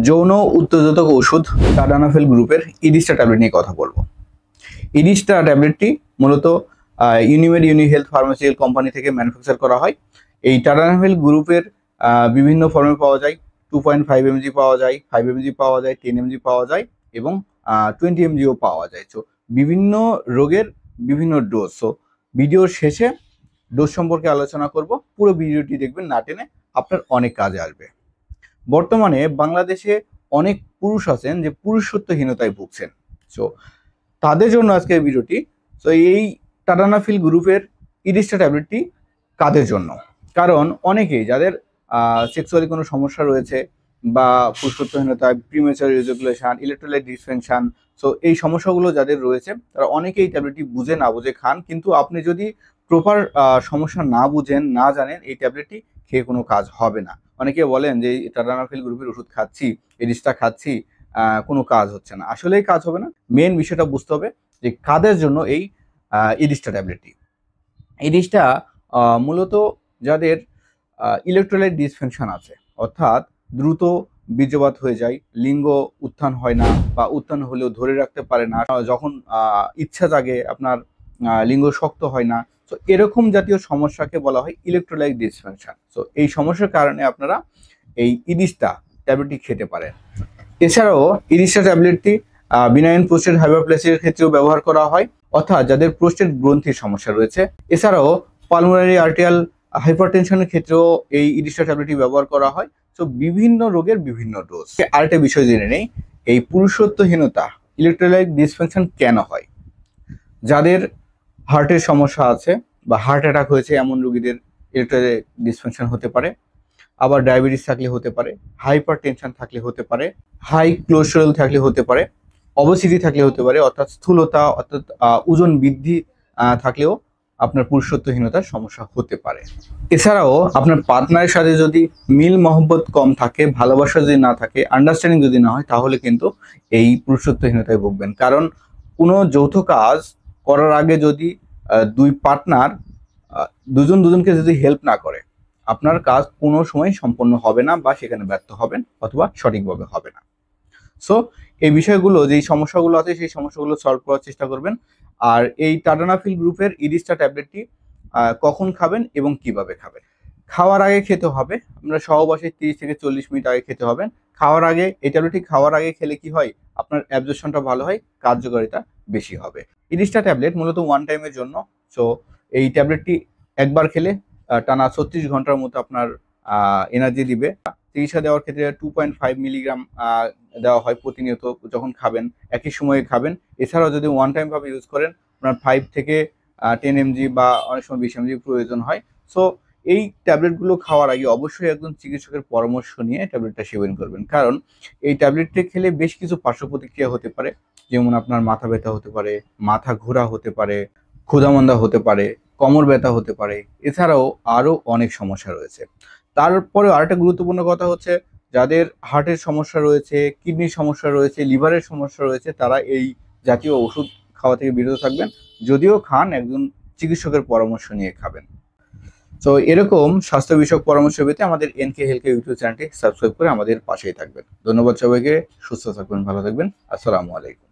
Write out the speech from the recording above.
যৌন উত্তেজক ওষুধ টাডানাফেল গ্রুপের ইডিস্টা ট্যাবলেট নিয়ে কথা বলবো। ইডিস্টা ট্যাবলেটটি মূলত ইউনিমেড হেলথ ফার্মাসিউটিক্যাল কোম্পানি থেকে ম্যানুফ্যাকচার করা হয়। এই টাডানাফেল গ্রুপের বিভিন্ন ফর্মে পাওয়া যায়। 2.5 mg পাওয়া যায়, 5 mg পাওয়া যায়, 10 mg পাওয়া যায় এবং 20 mgও পাওয়া যায়। তো বিভিন্ন রোগের বিভিন্ন ডোজ। সো ভিডিওর শেষে ডোজ সম্পর্কে আলোচনা করব। পুরো ভিডিওটি দেখবেন, না টেনে, আপনার অনেক কাজে আসবে। বর্তমানে বাংলাদেশে অনেক পুরুষ আছেন যে পুরুষত্বহীনতায় ভুগছেন। সো তাদের জন্য আজকে এই ভিডিওটি। সো এই টাডানাফিল গ্রুপের ইডিস্টা ট্যাবলেটটি কাদের জন্য? কারণ অনেকেই যাদের সেক্সুয়ালি কোনো সমস্যা রয়েছে বা পুরুষত্বহীনতা, premature ejaculation, electrolyte dysfunction, so এই সমস্যাগুলো যাদের রয়েছে তারা অনেকেই ট্যাবলেটটি বুঝে না বুঝে খান। কিন্তু আপনি যদি প্রপার সমস্যা না বুঝেন, না জানেন, এই ট্যাবলেটটি খেয়ে কোনো কাজ হবে না। অনেকে বলেন যে টাডানাফিল গ্রুপের ওষুধ খাচ্ছি, ইডিস্টা খাচ্ছি, কোনো কাজ হচ্ছে না। আসলেই কাজ হবে না। মেন বিষয়টা বুঝতে হবে যে কাদের জন্য এই ইডিস্টা ট্যাবলেটটি। ইডিস্টা মূলত যাদের ইলেকট্রোলাইট ডিসফাংশন আছে, অর্থাৎ দ্রুত বীর্যপাত হয়ে যায়, লিঙ্গ উত্থান হয় না বা উত্থান হলেও ধরে রাখতে পারে না, যখন ইচ্ছা জাগে আপনার লিঙ্গ শক্ত হয় না। তো এরকম জাতীয় সমস্যাকে বলা হয় ইলেকট্রোলাইট ডিসফাংশন। তো এই সমস্যার কারণে আপনারা এই ইডিস্টা ট্যাবলেটটি খেতে পারেন। এছাড়াও ইডিস্টা ট্যাবলেটটি বিনাইন প্রোস্টেট হাইপারপ্লেসিয়ার ক্ষেত্রেও ব্যবহার করা হয়, অর্থাৎ যাদের প্রোস্টেট গ্রন্থির সমস্যা রয়েছে। এছাড়াও পালমোনারি আর্টেরিয়াল হাইপারটেনশনের ক্ষেত্রেও এই ইডিস্টা ট্যাবলেটটি ব্যবহার করা হয়। তো বিভিন্ন রোগের বিভিন্ন ডোজ। আরেকটা বিষয় জেনে নেই, এই পুরুষত্বহীনতা, ইলেকট্রোলাইট ডিসফাংশন কেন হয়? যাদের হার্টের সমস্যা আছে বা হার্ট অ্যাটাক হয়েছে এমন রোগীদের ইলেকট্রোলাইট ডিসফাংশন হতে পারে। আবার ডায়াবেটিস থাকলে হতে পারে, হাইপার টেনশন থাকলে হতে পারে, হাই কোলেস্টেরল থাকলে হতে পারে, অবেসিটি থাকলে হতে পারে, অর্থাৎ স্থূলতা, অর্থাৎ ওজন বৃদ্ধি থাকলেও আপনার পুরুষত্বহীনতার সমস্যা হতে পারে। এছাড়াও আপনার পার্টনারের সাথে যদি মিল মহব্বত কম থাকে, ভালোবাসা যদি না থাকে, আন্ডারস্ট্যান্ডিং যদি না হয়, তাহলে কিন্তু এই পুরুষত্বহীনতায় ভুগবেন। কারণ কোনো যৌথ কাজ করার আগে যদি দুই পার্টনার দুজন দুজনকে যদি হেল্প না করে, আপনার কাজ কোনো সময় সম্পন্ন হবে না বা সেখানে ব্যর্থ হবেন অথবা সঠিকভাবে হবে না। সো এই বিষয়গুলো, যেই সমস্যাগুলো আছে সেই সমস্যাগুলো সলভ করার চেষ্টা করবেন। আর এই টাডানাফিল গ্রুপের ইডিস্টা ট্যাবলেটটি কখন খাবেন এবং কিভাবে খাবেন? খাওয়ার আগে খেতে হবে। আমরা সহবাসে 30 থেকে 40 মিনিট আগে খেতে হবেন। খাওয়ার আগে এই ট্যাবলেটটি খাওয়ার আগে খেলে কি হয়? আপনার অ্যাবজর্পশনটা ভালো হয়, কার্যকারিতা বেশি হবে। ইডিস্টা ট্যাবলেট মূলত ওয়ান টাইমের জন্য। সো এই ট্যাবলেটটি একবার খেলে টানা 36 ঘন্টার মতো আপনার এনার্জি দিবে। চিকিৎসা দেওয়ার ক্ষেত্রে 2.5 মিলিগ্রাম দেওয়া হয় প্রতিনিয়ত যখন খাবেন, একই সময়ে খাবেন। এছাড়াও যদি ওয়ান টাইম ভাবে ইউজ করেন, আপনার 5 থেকে 10 mg বা অনেক সময় 20 mg প্রয়োজন হয়। সো এই ট্যাবলেটগুলো খাওয়ার আগে অবশ্যই একজন চিকিৎসকের পরামর্শ নিয়ে ট্যাবলেটটা সেবন করবেন। কারণ এই ট্যাবলেটটি খেলে বেশ কিছু পার্শ্ব প্রতিক্রিয়া হতে পারে। যেমন আপনার মাথা ব্যথা হতে পারে, মাথা ঘোরা হতে পারে, ক্ষুধামন্দা হতে পারে, কোমর ব্যথা হতে পারে। এছাড়াও আরও অনেক সমস্যা রয়েছে। তারপরে আরেকটা গুরুত্বপূর্ণ কথা হচ্ছে, যাদের হার্টের সমস্যা রয়েছে, কিডনির সমস্যা রয়েছে, লিভারের সমস্যা রয়েছে, তারা এই জাতীয় ওষুধ খাওয়া থেকে বিরত থাকবেন। যদিও খান, একজন চিকিৎসকের পরামর্শ নিয়ে খাবেন। তো এরকম স্বাস্থ্য বিষয়ক পরামর্শ পেতে আমাদের এনকে হেলথ ইউটিউব চ্যানেলটি সাবস্ক্রাইব করে আমাদের পাশেই থাকবেন। ধন্যবাদ সবাইকে। সুস্থ থাকবেন, ভালো থাকবেন। আসসালামু আলাইকুম।